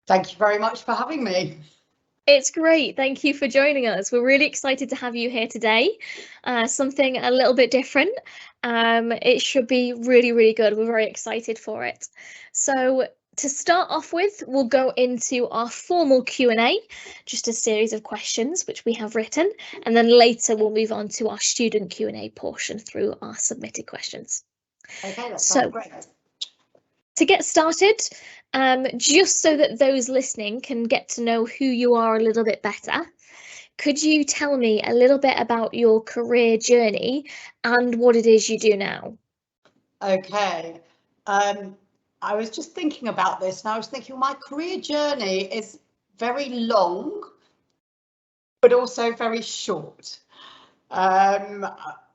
Thank you very much for having me. It's great. Thank you for joining us. We're really excited to have you here today. Something a little bit different. It should be really, really good. We're very excited for it. So to start off with, we'll go into our formal Q&A, just a series of questions which we have written, and then later we'll move on to our student Q&A portion through our submitted questions. Okay, that sounds great. To get started, just so that those listening can get to know who you are a little bit better, could you tell me a little bit about your career journey and what it is you do now? Okay, I was just thinking about this and I was thinking my career journey is very long, but also very short.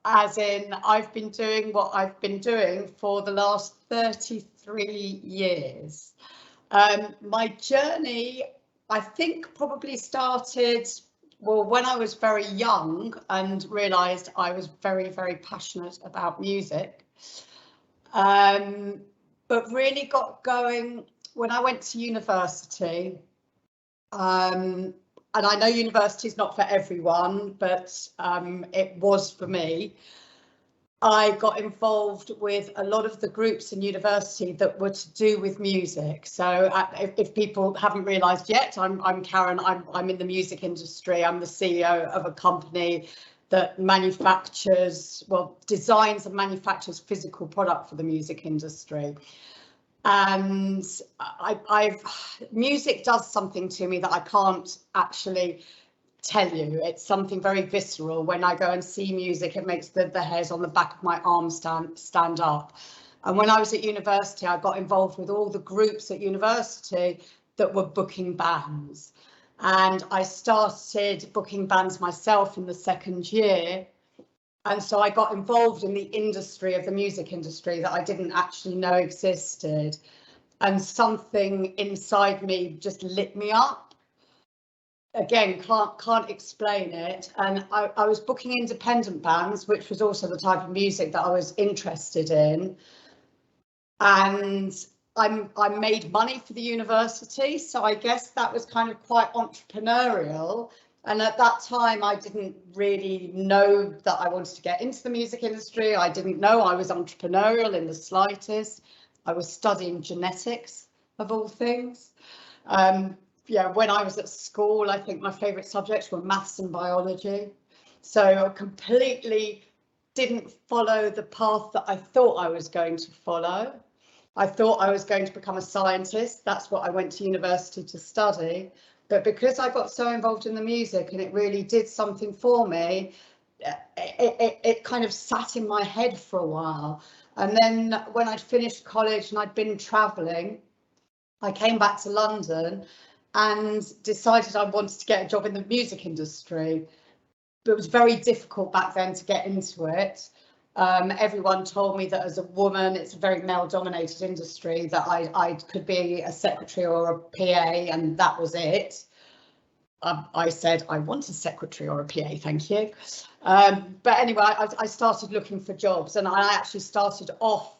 As in, I've been doing what I've been doing for the last 33 years. My journey, I think, probably started, well, when I was very young and realised I was very, very passionate about music. But really got going when I went to university. And I know university is not for everyone, but it was for me. I got involved with a lot of the groups in university that were to do with music. So if people haven't realised yet, I'm Karen, I'm in the music industry. I'm the CEO of a company that manufactures, well, designs and manufactures physical product for the music industry. And music does something to me that I can't actually tell you. It's something very visceral. When I go and see music, it makes the hairs on the back of my arms stand up. And when I was at university, I got involved with all the groups at university that were booking bands. And I started booking bands myself in the second year. And so I got involved in the industry of the music industry that I didn't actually know existed. And something inside me just lit me up. Again, can't explain it. And I was booking independent bands, which was also the type of music that I was interested in. And I made money for the university. So I guess that was kind of quite entrepreneurial. And at that time, I didn't really know that I wanted to get into the music industry. I didn't know I was entrepreneurial in the slightest. I was studying genetics, of all things. Yeah, when I was at school, I think my favourite subjects were maths and biology. So I completely didn't follow the path that I thought I was going to follow. I thought I was going to become a scientist. That's what I went to university to study. But because I got so involved in the music and it really did something for me, it kind of sat in my head for a while. And then when I'd finished college and I'd been travelling, I came back to London and decided I wanted to get a job in the music industry. But it was very difficult back then to get into it. Everyone told me that as a woman, it's a very male-dominated industry, that I could be a secretary or a PA, and that was it. I said, I want a secretary or a PA, thank you. But anyway, I started looking for jobs, and I actually started off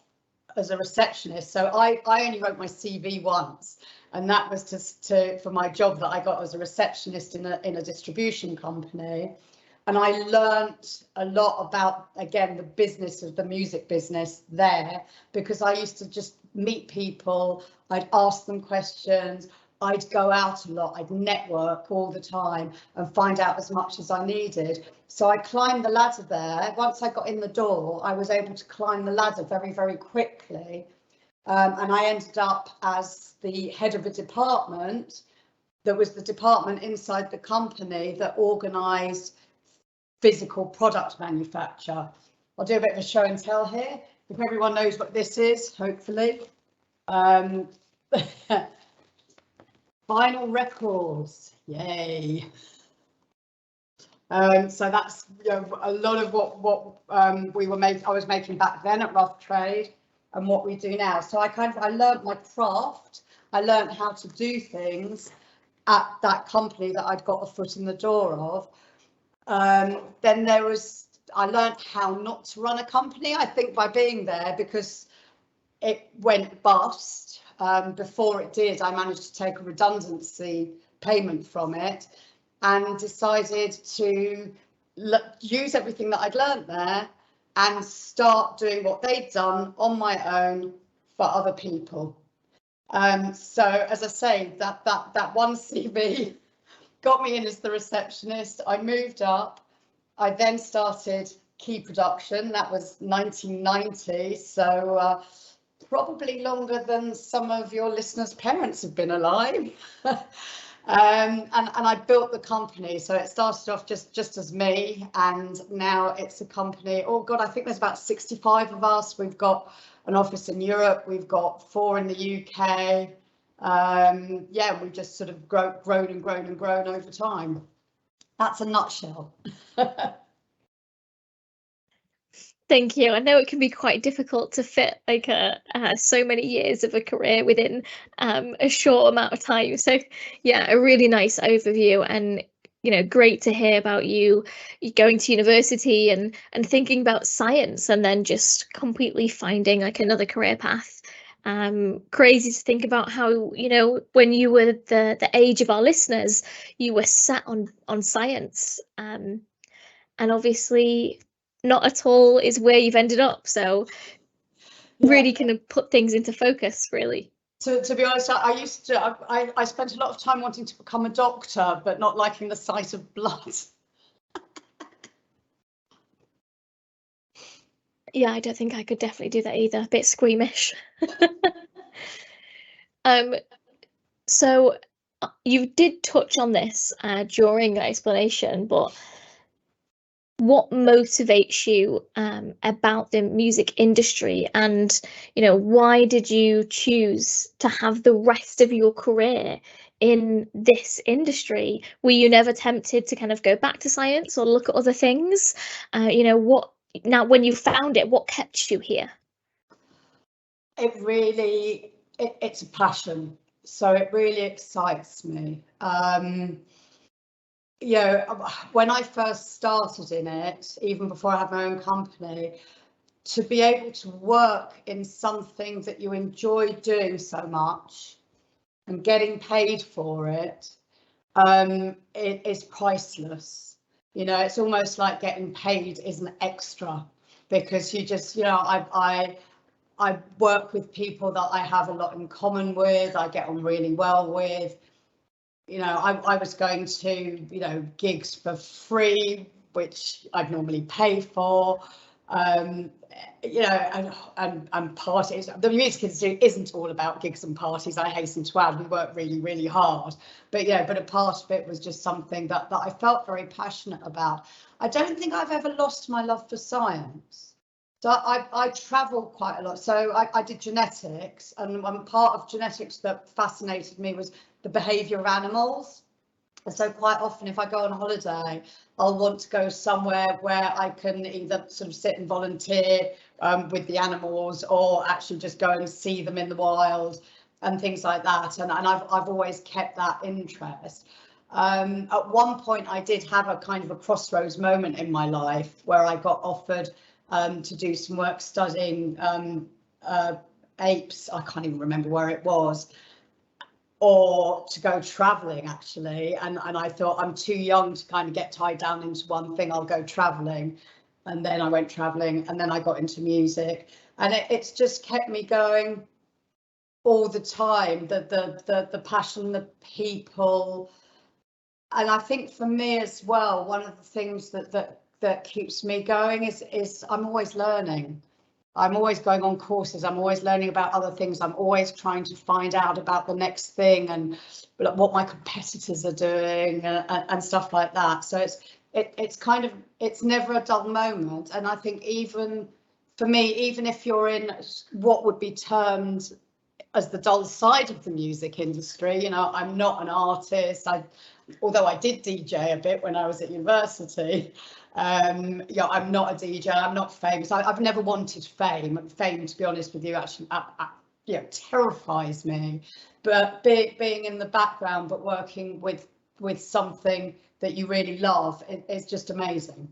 as a receptionist. So I only wrote my CV once, and that was for my job that I got as a receptionist in a distribution company. And I learnt a lot about, again, the business of the music business there, because I used to just meet people, I'd ask them questions, I'd go out a lot, I'd network all the time and find out as much as I needed. So I climbed the ladder there. Once I got in the door, I was able to climb the ladder very, very quickly. And I ended up as the head of a department that was the department inside the company that organised physical product manufacture. I'll do a bit of a show and tell here, if everyone knows what this is, hopefully. Vinyl records, yay. So that's, you know, a lot of what I was making back then at Rough Trade and what we do now. So I learned my craft. I learned how to do things at that company that I'd got a foot in the door of. Then I learned how not to run a company, I think, by being there, because it went bust. before it did, I managed to take a redundancy payment from it and decided to use everything that I'd learned there and start doing what they'd done on my own for other people. So as I say, that one CV got me in as the receptionist. I moved up. I then started key production. That was 1990. So probably longer than some of your listeners' parents have been alive. And I built the company. So it started off just as me, and now it's a company. Oh God, I think there's about 65 of us. We've got an office in Europe. We've got 4 in the UK. Yeah, we've just sort of grown and grown and grown over time. That's a nutshell. Thank you. I know it can be quite difficult to fit like so many years of a career within a short amount of time. So yeah, a really nice overview, and great to hear about you going to university and thinking about science and then just completely finding like another career path. Crazy to think about how, when you were the age of our listeners, you were set on science. And obviously not at all is where you've ended up. So really kind of put things into focus, really. To be honest, I spent a lot of time wanting to become a doctor, but not liking the sight of blood. Yeah, I don't think I could definitely do that either. A bit squeamish. So you did touch on this during the explanation, but what motivates you about the music industry, and why did you choose to have the rest of your career in this industry? Were you never tempted to kind of go back to science or look at other things? Now when you found it, what kept you here? It's a passion, so it really excites me. When I first started in it, even before I had my own company, to be able to work in something that you enjoy doing so much and getting paid for it, it is priceless. It's almost like getting paid is an extra, because you just, I work with people that I have a lot in common with, I get on really well with. I was going to, gigs for free, which I'd normally pay for, and parties. The music industry isn't all about gigs and parties, I hasten to add. We work really, really hard. But a part of it was just something that I felt very passionate about. I don't think I've ever lost my love for science. So I travel quite a lot. So I did genetics, and one part of genetics that fascinated me was the behaviour of animals. And so quite often, if I go on holiday, I'll want to go somewhere where I can either sort of sit and volunteer with the animals, or actually just go and see them in the wild and things like that. And I've always kept that interest. At one point, I did have a kind of a crossroads moment in my life where I got offered to do some work studying apes. I can't even remember where it was, or to go travelling actually, and I thought, I'm too young to kind of get tied down into one thing, I'll go travelling. And then I went travelling, and then I got into music, and it's just kept me going all the time. The passion, the people, and I think for me as well, one of the things that keeps me going is I'm always learning. I'm always going on courses. I'm always learning about other things. I'm always trying to find out about the next thing and what my competitors are doing and stuff like that. So it's never a dull moment. And I think even for me, even if you're in what would be termed as the dull side of the music industry, I'm not an artist. Although I did DJ a bit when I was at university. I'm not a DJ, I'm not famous. I've never wanted fame. Fame, to be honest with you, actually terrifies me. But being in the background, but working with something that you really love is just amazing.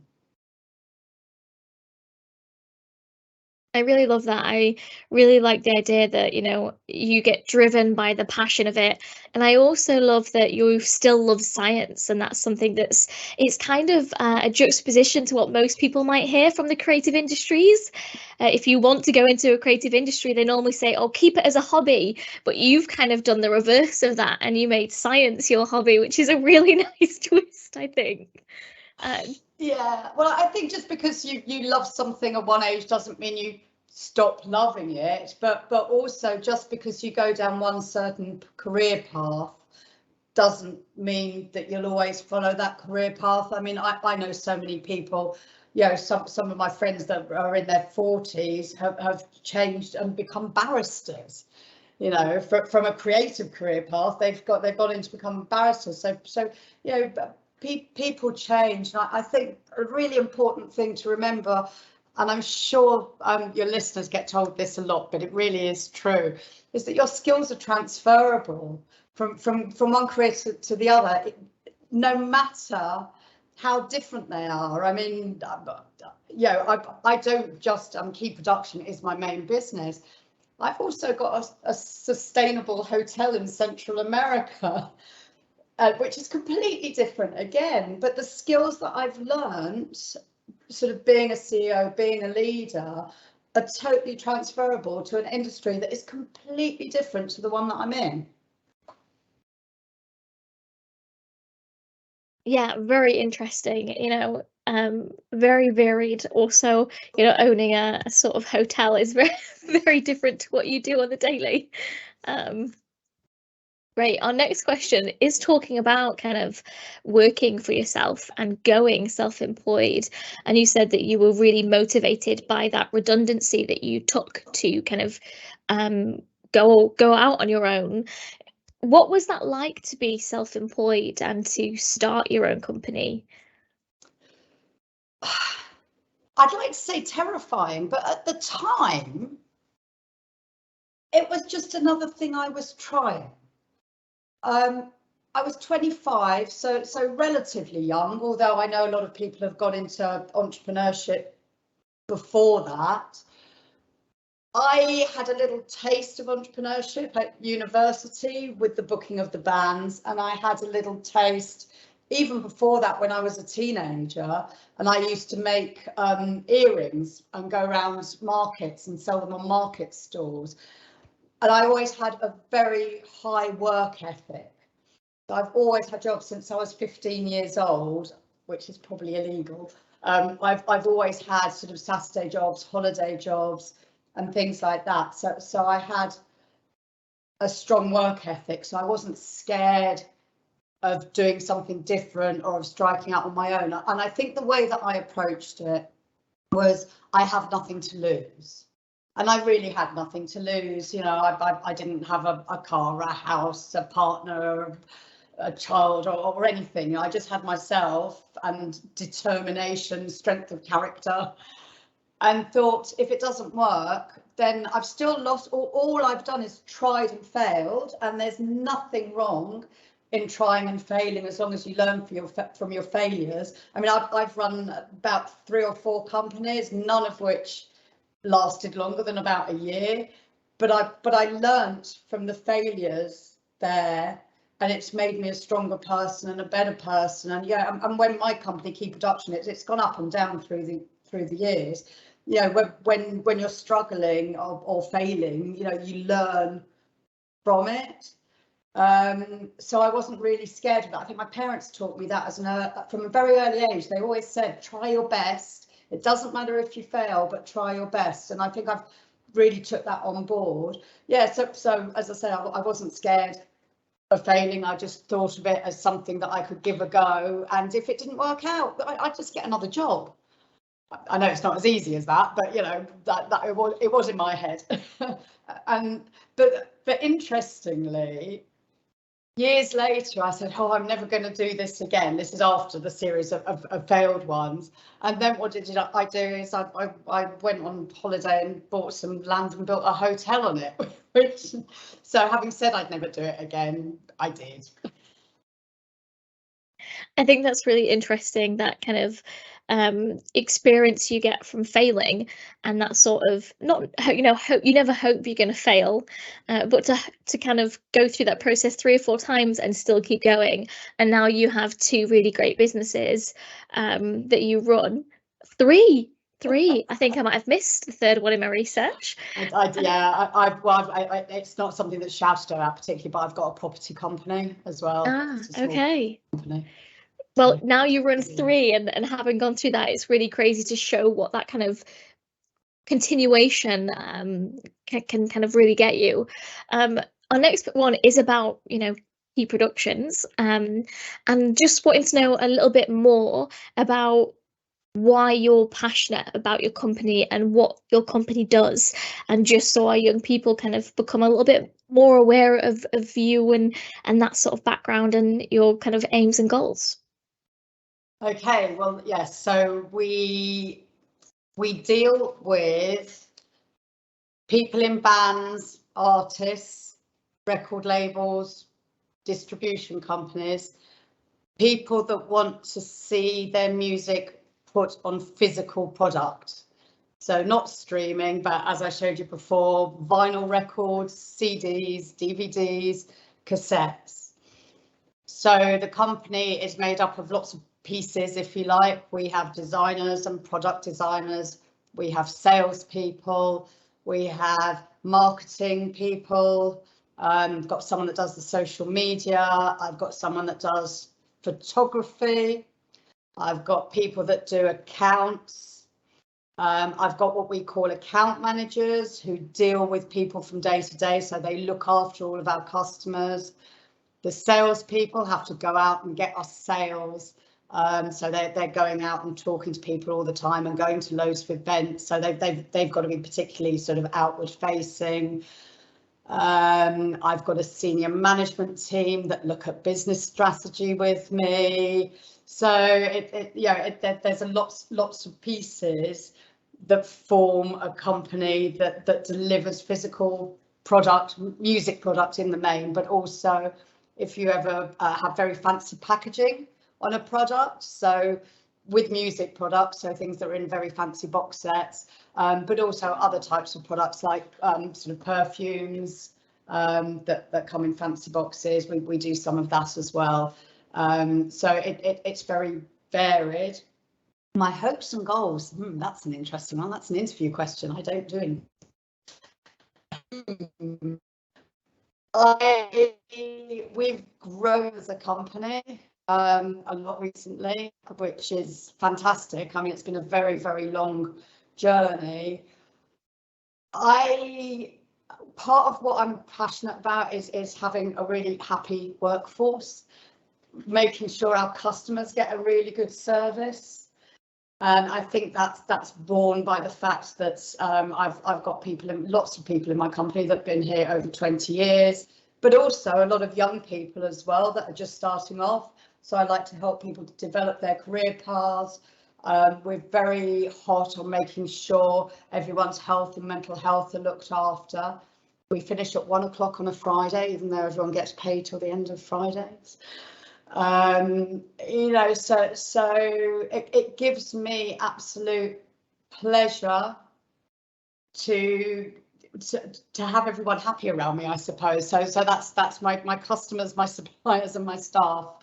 I really love that. I really like the idea that, you know, you get driven by the passion of it. And I also love that you still love science. And that's something that's, it's kind of a juxtaposition to what most people might hear from the creative industries. If you want to go into a creative industry, they normally say, oh, keep it as a hobby. But you've kind of done the reverse of that and you made science your hobby, which is a really nice twist, I think. Yeah, well, I think just because you love something at one age doesn't mean you stop loving it, but also just because you go down one certain career path doesn't mean that you'll always follow that career path. I mean, I know so many people, you know, some of my friends that are in their 40s have changed and become barristers, you know, from a creative career path. They've gone into become barristers. So you know, people change, and I think a really important thing to remember, and I'm sure your listeners get told this a lot, but it really is true, is that your skills are transferable from one career to the other, no matter how different they are. I mean, you know, I don't just Key Production is my main business. I've also got a sustainable hotel in Central America, which is completely different again. But the skills that I've learned, sort of being a CEO, being a leader, are totally transferable to an industry that is completely different to the one that I'm in. Yeah, very interesting, you know, very varied. Also, you know, owning a sort of hotel is very, very different to what you do on the daily. Um, Great. Our next question is talking about kind of working for yourself and going self-employed. And you said that you were really motivated by that redundancy that you took to kind of go out on your own. What was that like to be self-employed and to start your own company? I'd like to say terrifying, but at the time, it was just another thing I was trying. I was 25, so relatively young, although I know a lot of people have got into entrepreneurship before that. I had a little taste of entrepreneurship at university with the booking of the bands, and I had a little taste even before that when I was a teenager, and I used to make earrings and go around markets and sell them on market stalls. And I always had a very high work ethic. I've always had jobs since I was 15 years old, which is probably illegal. I've always had sort of Saturday jobs, holiday jobs, and things like that. So I had a strong work ethic. So I wasn't scared of doing something different or of striking out on my own. And I think the way that I approached it was I have nothing to lose. And I really had nothing to lose. You know, I didn't have a car, a house, a partner, a child or anything. I just had myself and determination, strength of character, and thought if it doesn't work, then I've still lost. All I've done is tried and failed, and there's nothing wrong in trying and failing as long as you learn from your failures. I mean, I've run about 3 or 4 companies, none of which lasted longer than about a year, but I learned from the failures there, and it's made me a stronger person and a better person. And yeah, and when my company Key Production, it's gone up and down through the years. You know, when you're struggling or failing, you know, you learn from it. So I wasn't really scared of that. I think my parents taught me that from a very early age. They always said, try your best. It doesn't matter if you fail, but try your best. And I think I've really took that on board. Yeah, so as I say, I wasn't scared of failing. I just thought of it as something that I could give a go. And if it didn't work out, I'd just get another job. I know it's not as easy as that, but you know, that it was in my head. But interestingly, years later, I said, oh, I'm never going to do this again. This is after the series of failed ones. And then what did I do is I went on holiday and bought some land and built a hotel on it. Which, so having said I'd never do it again, I did. I think that's really interesting, that kind of experience you get from failing, and that sort of, not, you know, hope, you never hope you're going to fail, but to kind of go through that process 3 or 4 times and still keep going. And now you have 2 really great businesses that you run. Three. I think I might have missed the 3rd one in my research. It's not something that's shouted about particularly, but I've got a property company as well. Okay. Company. Well, now you run 3, and having gone through that, it's really crazy to show what that kind of continuation can kind of really get you. Our next one is about, you know, key productions, and just wanting to know a little bit more about why you're passionate about your company and what your company does, and just so our young people kind of become a little bit more aware of you and that sort of background and your kind of aims and goals. Okay, well, yes, so we deal with people in bands, artists, record labels, distribution companies, people that want to see their music put on physical product. So not streaming, but as I showed you before, vinyl records, CDs, DVDs, cassettes. So the company is made up of lots of pieces, if you like. We have designers and product designers, we have salespeople, we have marketing people, got someone that does the social media, I've got someone that does photography, I've got people that do accounts, I've got what we call account managers who deal with people from day to day, so they look after all of our customers. The salespeople have to go out and get us sales, so they're going out and talking to people all the time and going to loads of events, so they've got to be particularly sort of outward facing. I've got a senior management team that look at business strategy with me. So there's lots of pieces that form a company that delivers physical product, music product in the main, but also if you ever have very fancy packaging on a product, so with music products, so things that are in very fancy box sets, but also other types of products like sort of perfumes that come in fancy boxes. We do some of that as well. So it's very varied. My hopes and goals, that's an interesting one. That's an interview question. I don't do it. We've grown as a company a lot recently, which is fantastic. I mean, it's been a very, very long journey. Part of what I'm passionate about is having a really happy workforce, making sure our customers get a really good service. And I think that's borne by the fact that I've got lots of people in my company that have been here over 20 years, but also a lot of young people as well that are just starting off. So I like to help people to develop their career paths. We're very hot on making sure everyone's health and mental health are looked after. We finish at 1 o'clock on a Friday, even though everyone gets paid till the end of Fridays. You know, so it gives me absolute pleasure to have everyone happy around me, I suppose. So that's my customers, my suppliers, and my staff.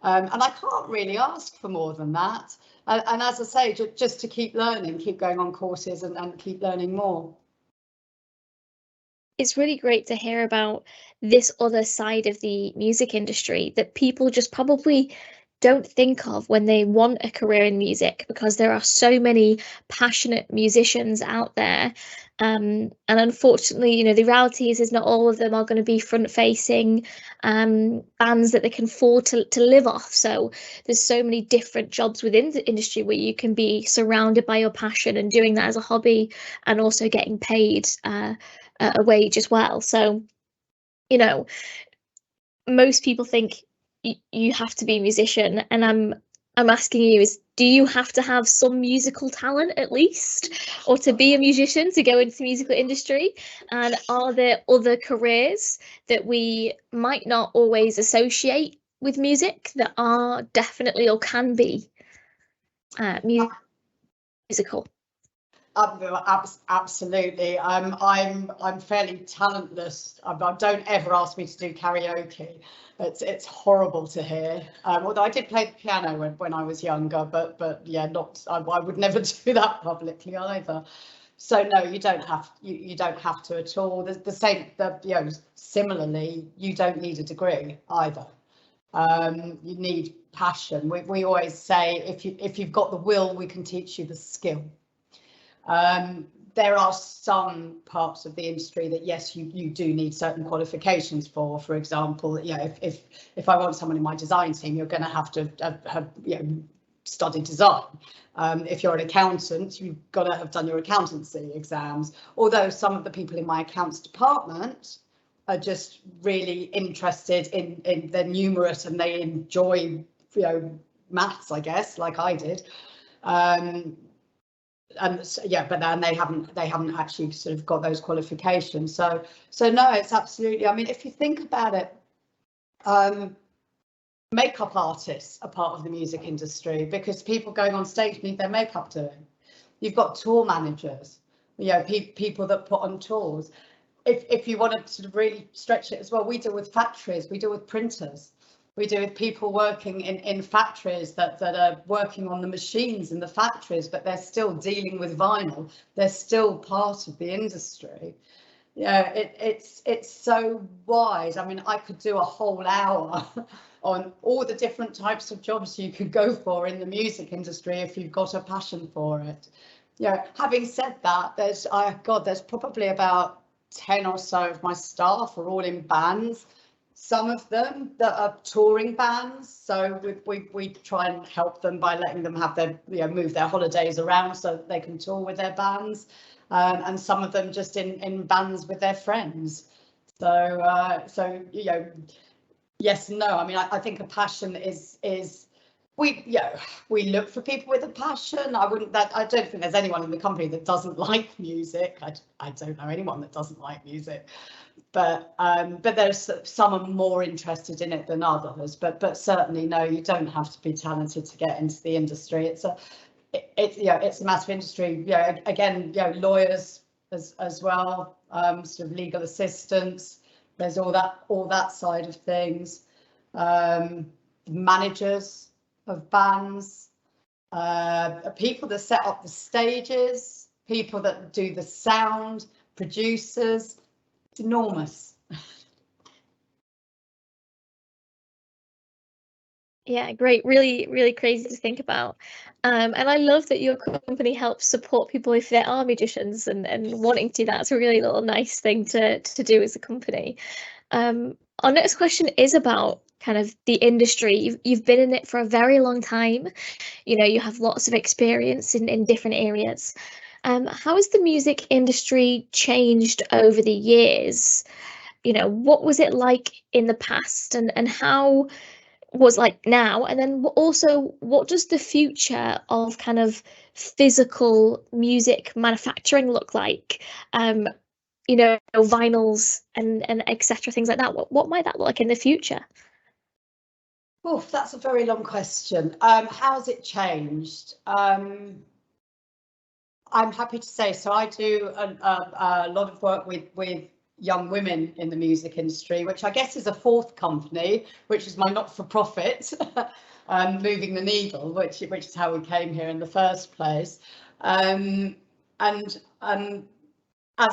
And I can't really ask for more than that. And as I say, just to keep learning, keep going on courses and keep learning more. It's really great to hear about this other side of the music industry that people just probably don't think of when they want a career in music, because there are so many passionate musicians out there. And unfortunately, you know, the reality is not all of them are going to be front-facing bands that they can afford to live off. So there's so many different jobs within the industry where you can be surrounded by your passion and doing that as a hobby and also getting paid a wage as well. So, you know, most people think you have to be a musician, and I'm asking you, is do you have to have some musical talent at least, or to be a musician to go into the musical industry? And are there other careers that we might not always associate with music that are definitely or can be? musical? Absolutely. I'm fairly talentless. I don't ever ask me to do karaoke. It's horrible to hear. Although I did play the piano when I was younger, but yeah, not. I would never do that publicly either. So no, you don't have to at all. The same. Similarly, you don't need a degree either. You need passion. We always say if you've got the will, we can teach you the skill. There are some parts of the industry that yes, you do need certain qualifications for. For example, if I want someone in my design team, you're going to have studied design. If you're an accountant, you've got to have done your accountancy exams. Although some of the people in my accounts department are just really interested in they're numerate and they enjoy maths, I guess, like I did. And so, yeah, but then they haven't actually sort of got those qualifications. So no, it's absolutely. I mean, if you think about it, makeup artists are part of the music industry because people going on stage need their makeup doing. You've got tour managers, people that put on tours. If you want to sort of really stretch it as well, we deal with factories, we deal with printers. We do with people working in factories that are working on the machines in the factories, but they're still dealing with vinyl. They're still part of the industry. Yeah, it's so wide. I mean, I could do a whole hour on all the different types of jobs you could go for in the music industry if you've got a passion for it. Having said that, there's probably about 10 or so of my staff are all in bands. Some of them that are touring bands, so we try and help them by letting them have their move their holidays around so that they can tour with their bands, and some of them just in bands with their friends. So yes and no. I mean, I think a passion is we look for people with a passion. I don't think there's anyone in the company that doesn't like music. I don't know anyone that doesn't like music. But there's some are more interested in it than others. But certainly no, you don't have to be talented to get into the industry. It's a massive industry. Again, lawyers as well, sort of legal assistants. There's all that side of things. Managers of bands, people that set up the stages, people that do the sound, producers. It's enormous. Yeah, great. Really, really crazy to think about. And I love that your company helps support people if they are musicians and wanting to do that. It's a really little nice thing to do as a company. Our next question is about kind of the industry. You've been in it for a very long time. You have lots of experience in different areas. How has the music industry changed over the years? What was it like in the past and how was like now? And then also, what does the future of kind of physical music manufacturing look like? Vinyls and etc. Things like that. What might that look like in the future? Oh, that's a very long question. How's it changed? I'm happy to say, so I do a lot of work with young women in the music industry, which I guess is a fourth company, which is my not-for-profit, Moving the Needle, which is how we came here in the first place. And as an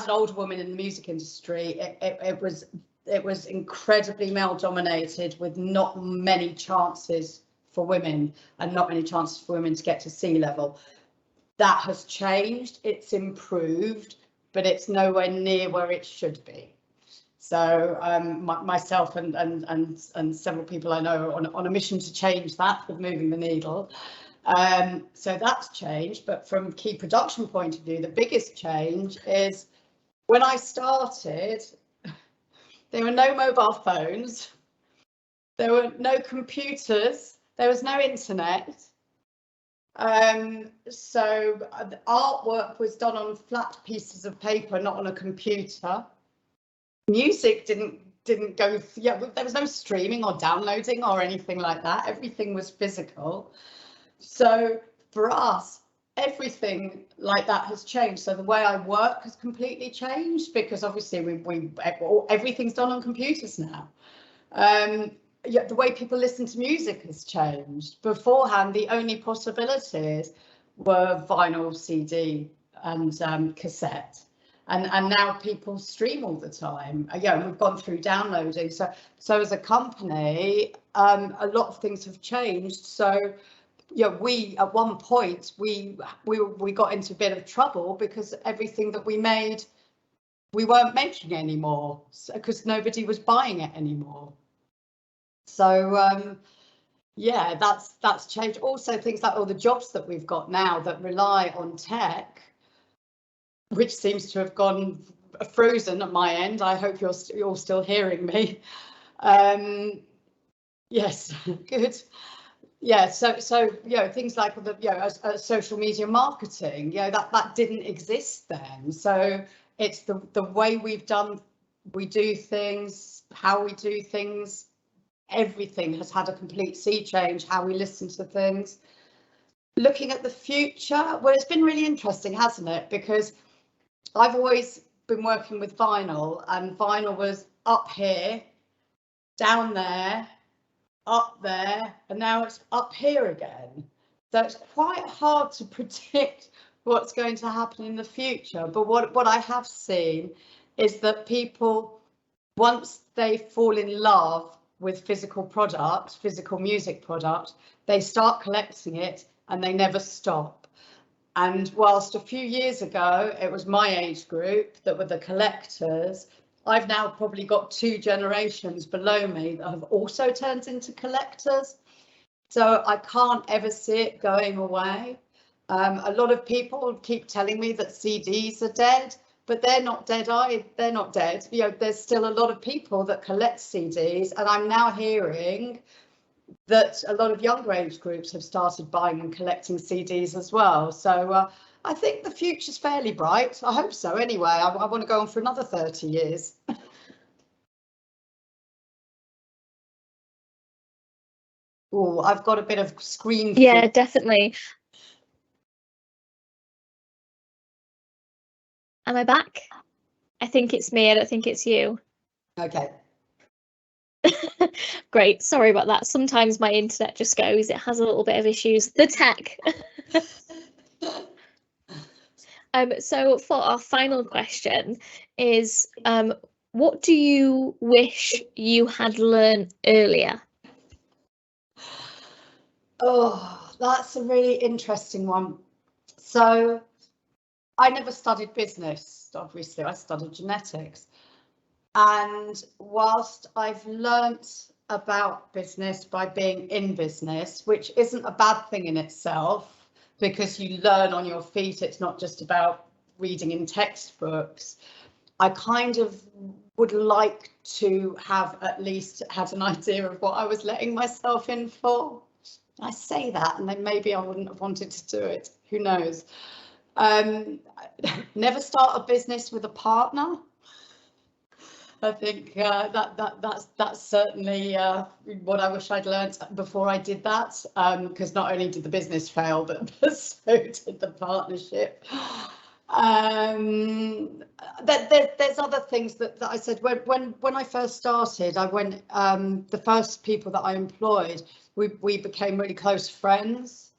older woman in the music industry, it was incredibly male dominated, with not many chances for women and not many chances for women to get to sea level. That has changed, it's improved, but it's nowhere near where it should be. So myself and several people I know are on a mission to change that with Moving the Needle. So that's changed, but from key production point of view, the biggest change is when I started, there were no mobile phones, there were no computers, there was no internet. So the artwork was done on flat pieces of paper, not on a computer. Music didn't go, there was no streaming or downloading or anything like that. Everything was physical. So for us, everything like that has changed. So the way I work has completely changed, because obviously everything's done on computers now. Yeah, the way people listen to music has changed. Beforehand, the only possibilities were vinyl, CD, and cassette. And now people stream all the time. Yeah, we've gone through downloading. So as a company, a lot of things have changed. So yeah, we at one point we got into a bit of trouble because everything that we made, we weren't making anymore, because nobody was buying it anymore. So yeah, that's changed. Also, things like all the jobs that we've got now that rely on tech, which seems to have gone frozen at my end. I hope you're still hearing me. Yes, good. Yeah, so you know, things like the social media marketing, that didn't exist then. So it's the way we do things, how we do things. Everything has had a complete sea change, how we listen to things. Looking at the future, well, it's been really interesting, hasn't it? Because I've always been working with vinyl, and vinyl was up here, down there, up there, and now it's up here again. So it's quite hard to predict what's going to happen in the future. But what I have seen is that people, once they fall in love with physical music product, they start collecting it and they never stop. And whilst a few years ago it was my age group that were the collectors, I've now probably got 2 generations below me that have also turned into collectors. So I can't ever see it going away. A lot of people keep telling me that CDs are dead, but they're not dead. They're not dead. There's still a lot of people that collect CDs, and I'm now hearing that a lot of younger age groups have started buying and collecting CDs as well. So I think the future's fairly bright. I hope so. Anyway, I want to go on for another 30 years. Oh, I've got a bit of screen. Yeah, definitely. Am I back? I think it's me. I don't think it's you. Okay. Great. Sorry about that. Sometimes my internet just goes. It has a little bit of issues. The tech. So for our final question is, what do you wish you had learned earlier? Oh, that's a really interesting one. So I never studied business, obviously. I studied genetics. And whilst I've learnt about business by being in business, which isn't a bad thing in itself, because you learn on your feet, it's not just about reading in textbooks, I kind of would like to have at least had an idea of what I was letting myself in for. I say that, and then maybe I wouldn't have wanted to do it. Who knows? Never start a business with a partner. I think that's certainly what I wish I'd learnt before I did that, because not only did the business fail, but so did the partnership. There's other things that I said when I first started. The first people that I employed, we became really close friends,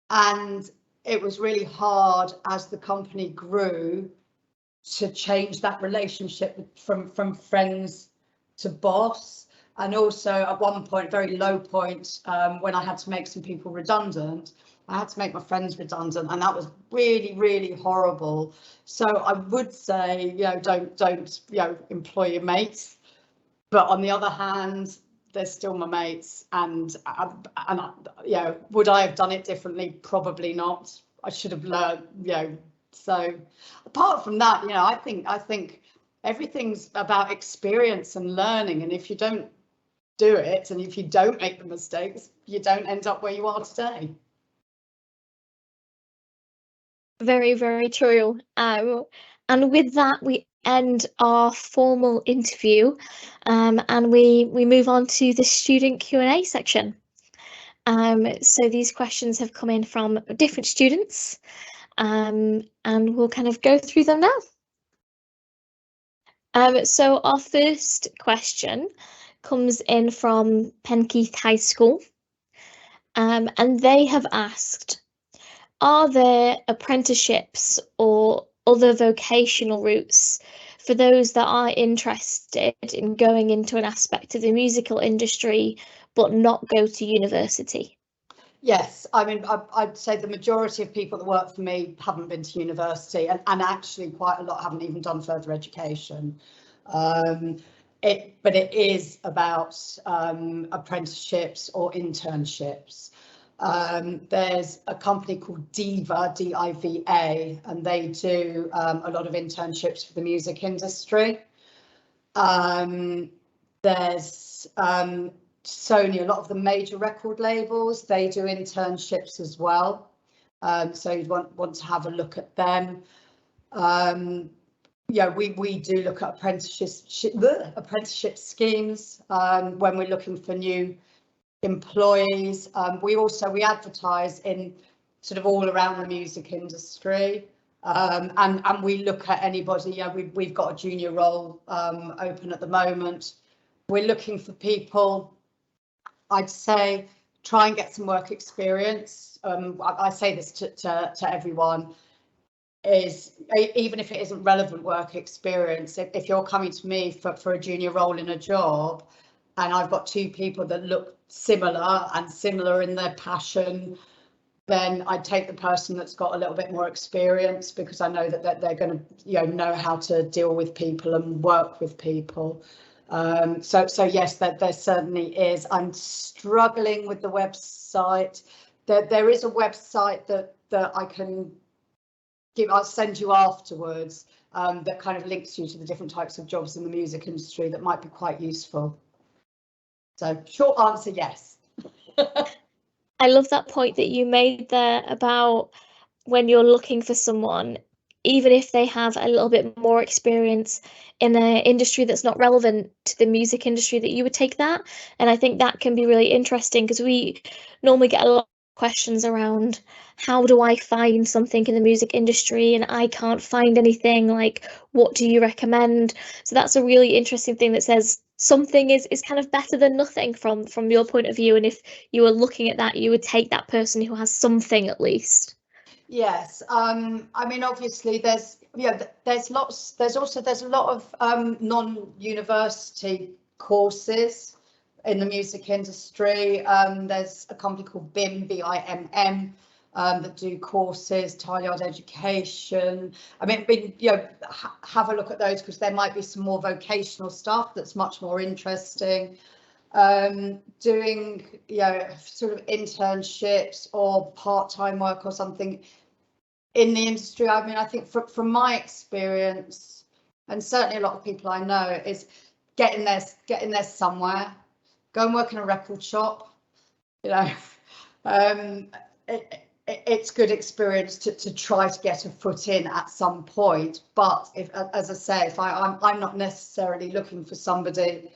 and it was really hard as the company grew to change that relationship from friends to boss. And also at one point, very low point, when I had to make some people redundant, I had to make my friends redundant, and that was really, really horrible. So I would say, don't employ your mates, but on the other hand, they're still my mates, and would I have done it differently? Probably not. I should have learned, So apart from that, I think everything's about experience and learning, and if you don't do it, and if you don't make the mistakes, you don't end up where you are today. Very, very true. And with that, we end our formal interview, and we move on to the student Q&A section. So these questions have come in from different students, and we'll kind of go through them now. So our first question comes in from Penkeith High School, and they have asked, are there apprenticeships or other vocational routes for those that are interested in going into an aspect of the musical industry but not go to university? Yes, I mean, I'd say the majority of people that work for me haven't been to university, and actually quite a lot haven't even done further education. But it is about apprenticeships or internships. There's a company called Diva, D-I-V-A, and they do a lot of internships for the music industry. There's Sony, a lot of the major record labels, they do internships as well. So you'd want to have a look at them. Yeah, we do look at apprenticeship schemes when we're looking for new employees. We advertise in sort of all around the music industry, and we look at anybody. Yeah, we've got a junior role open at the moment. We're looking for people, I'd say, try and get some work experience. I say this to everyone, is even if it isn't relevant work experience, if you're coming to me for a junior role in a job, and I've got two people that look similar in their passion, then I'd take the person that's got a little bit more experience, because I know that they're going to know how to deal with people and work with people. So yes, there certainly is. I'm struggling with the website. There is a website that I can give. I'll send you afterwards, that kind of links you to the different types of jobs in the music industry that might be quite useful. So short answer, yes. I love that point that you made there about when you're looking for someone, even if they have a little bit more experience in an industry that's not relevant to the music industry, that you would take that. And I think that can be really interesting, because we normally get a lot of questions around, how do I find something in the music industry and I can't find anything, like, what do you recommend? So that's a really interesting thing that says something is kind of better than nothing from your point of view. And if you were looking at that, you would take that person who has something at least. Yes, I mean, obviously there's a lot of non-university courses in the music industry. There's a company called BIM, BIMM, that do courses, Tileyard Education. I mean, have a look at those, because there might be some more vocational stuff that's much more interesting. Doing sort of internships or part-time work or something in the industry. I mean, I think from my experience, and certainly a lot of people I know, is getting there somewhere. Go and work in a record shop. It's good experience to try to get a foot in at some point. But if, as I say, if I'm not necessarily looking for somebody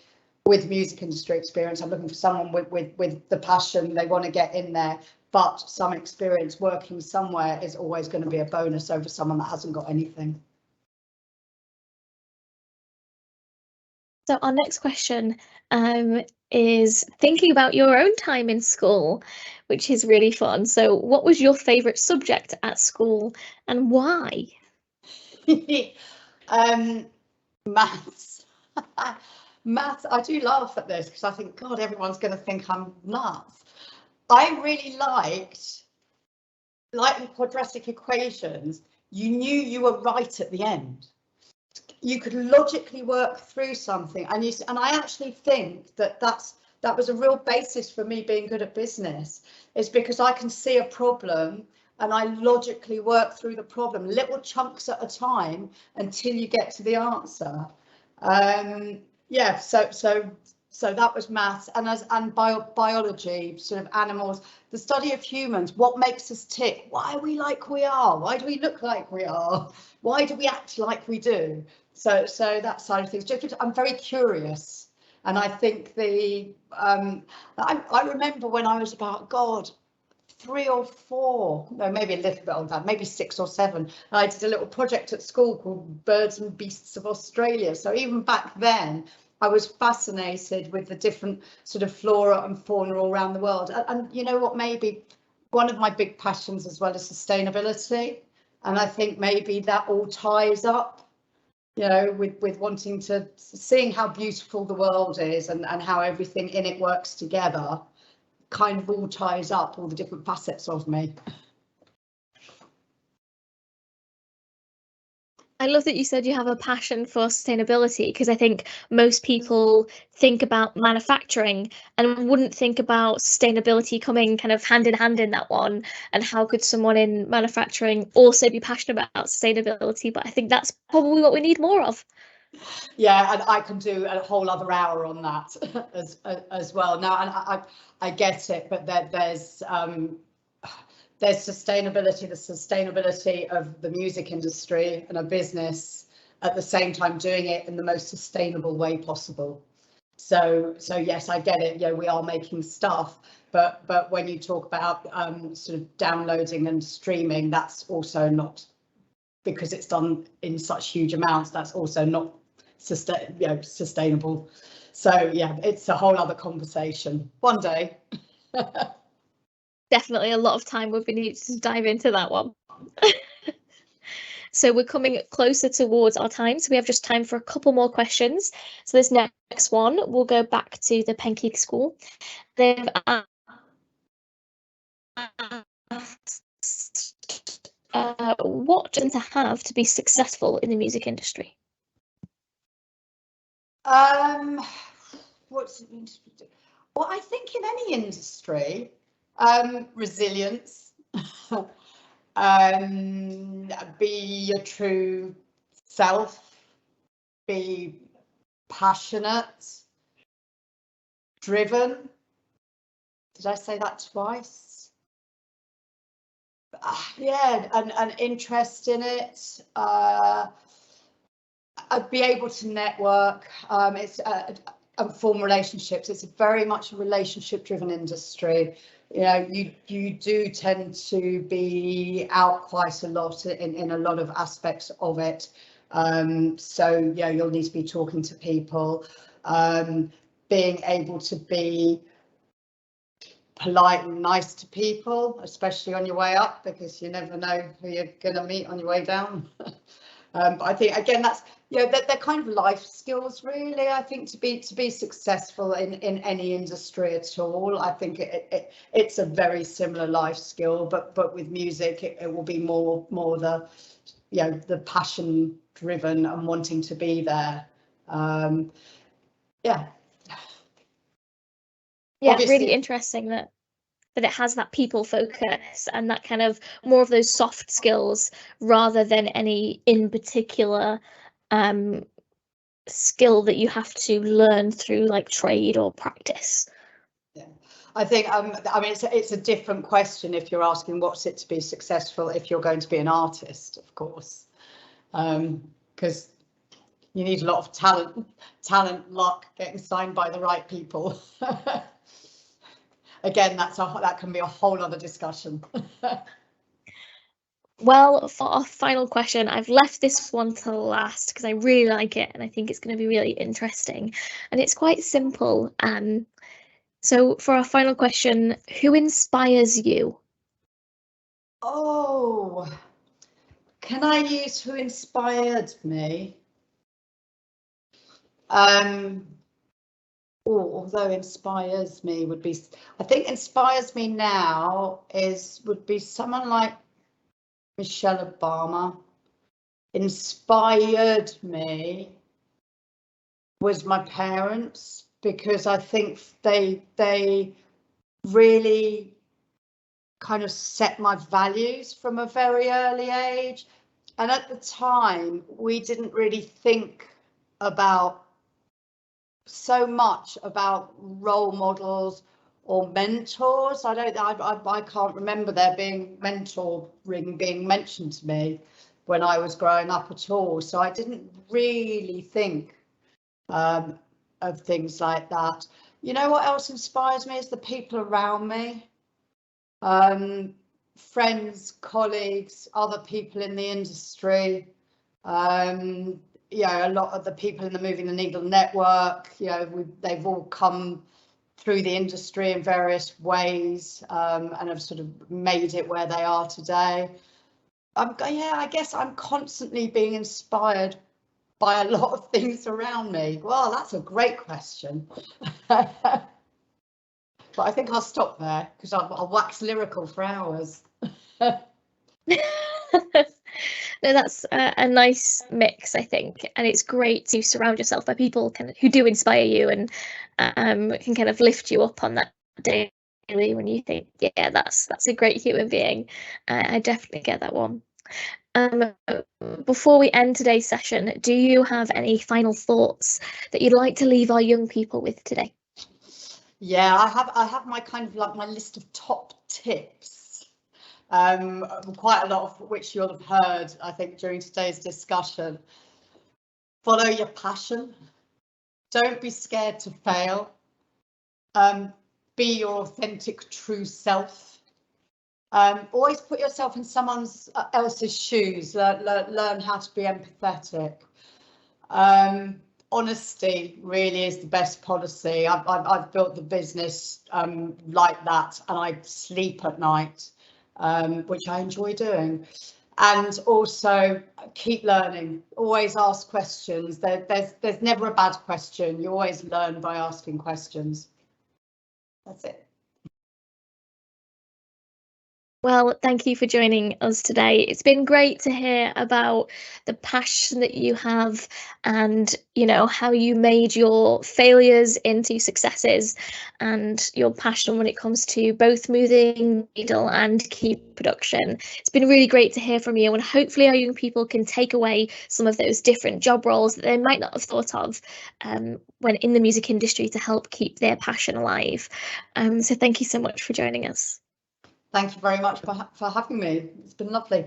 with music industry experience, I'm looking for someone with the passion, they want to get in there, but some experience working somewhere is always going to be a bonus over someone that hasn't got anything. So our next question is thinking about your own time in school, which is really fun. So what was your favourite subject at school and why? Maths. Maths, I do laugh at this because I think, God, everyone's going to think I'm nuts. I really liked, like in quadratic equations, you knew you were right at the end. You could logically work through something, and I actually think that was a real basis for me being good at business, is because I can see a problem and I logically work through the problem, little chunks at a time, until you get to the answer. Yeah, so that was maths, and biology, sort of animals, the study of humans, what makes us tick, why are we like we are, why do we look like we are, why do we act like we do, so that side of things. I'm very curious, And I think I remember when I was about, God, 3 or 4, no, maybe a little bit older, maybe 6 or 7. I did a little project at school called Birds and Beasts of Australia. So even back then, I was fascinated with the different sort of flora and fauna all around the world. And you know what, maybe one of my big passions as well is sustainability. And I think maybe that all ties up, you know, with wanting to seeing how beautiful the world is and how everything in it works together, kind of all ties up all the different facets of me. I love that you said you have a passion for sustainability, because I think most people think about manufacturing and wouldn't think about sustainability coming kind of hand in hand in that one. And how could someone in manufacturing also be passionate about sustainability? But I think that's probably what we need more of. Yeah, and I can do a whole other hour on that as well. Now, and I get it, but there's sustainability, the sustainability of the music industry and a business at the same time doing it in the most sustainable way possible. So yes, I get it. Yeah, we are making stuff, but when you talk about sort of downloading and streaming, that's also not, because it's done in such huge amounts, that's also not sustainable. So yeah, it's a whole other conversation one day. Definitely a lot of time would be needed to dive into that one. So we're coming closer towards our time, so we have just time for a couple more questions. So this next one, we'll go back to the Penkey School. They've asked, what to have to be successful in the music industry? What's it mean to do? Well, I think in any industry, resilience, be your true self, be passionate, driven. Did I say that twice? Yeah, and interest in it. I'd be able to network. And form relationships. It's very much a relationship-driven industry. You know, you do tend to be out quite a lot in a lot of aspects of it. So yeah, you'll need to be talking to people, being able to be polite and nice to people, especially on your way up, because you never know who you're going to meet on your way down. But I think again, that's, you know, they're kind of life skills, really. I think to be successful in any industry at all, I think it's a very similar life skill, but with music it will be more the, you know, the passion driven and wanting to be there. Yeah. Yeah, Obviously, really interesting that it has that people focus and that kind of more of those soft skills rather than any in particular skill that you have to learn through like trade or practice. Yeah, I think I mean it's a different question if you're asking what's it to be successful if you're going to be an artist, of course, because you need a lot of talent, luck, getting signed by the right people. Again, that can be a whole other discussion. Well, for our final question, I've left this one to last because I really like it and I think it's going to be really interesting. And it's quite simple. So for our final question, who inspires you? Oh, can I use who inspired me? Although inspires me would be, I think inspires me now would be someone like Michelle Obama. Inspired me was my parents, because I think they really kind of set my values from a very early age. And at the time, we didn't really think about so much about role models or mentors. I can't remember there being mentoring being mentioned to me when I was growing up at all. So I didn't really think things like that. You know what else inspires me is the people around me. Friends, colleagues, other people in the industry. You know, a lot of the people in the Moving the Needle network, you know, they've all come through the industry in various ways, and have sort of made it where they are today. Yeah, I guess I'm constantly being inspired by a lot of things around me. Well, that's a great question. But I think I'll stop there because I'll wax lyrical for hours. No, that's a nice mix, I think, and it's great to surround yourself by people who do inspire you and can kind of lift you up on that daily when you think, yeah, that's a great human being. I definitely get that one. Before we end today's session, do you have any final thoughts that you'd like to leave our young people with today? Yeah, I have my kind of like my list of top tips. Quite a lot of which you'll have heard, I think, during today's discussion. Follow your passion. Don't be scared to fail. Be your authentic, true self. Always put yourself in someone else's shoes. Learn how to be empathetic. Honesty really is the best policy. I've built the business like that, and I sleep at night. Which I enjoy doing, and also keep learning. Always ask questions. There's never a bad question. You always learn by asking questions. That's it. Well, thank you for joining us today. It's been great to hear about the passion that you have and, you know, how you made your failures into successes and your passion when it comes to both moving needle and key production. It's been really great to hear from you, and hopefully our young people can take away some of those different job roles that they might not have thought of when in the music industry to help keep their passion alive. So thank you so much for joining us. Thank you very much for having me. It's been lovely.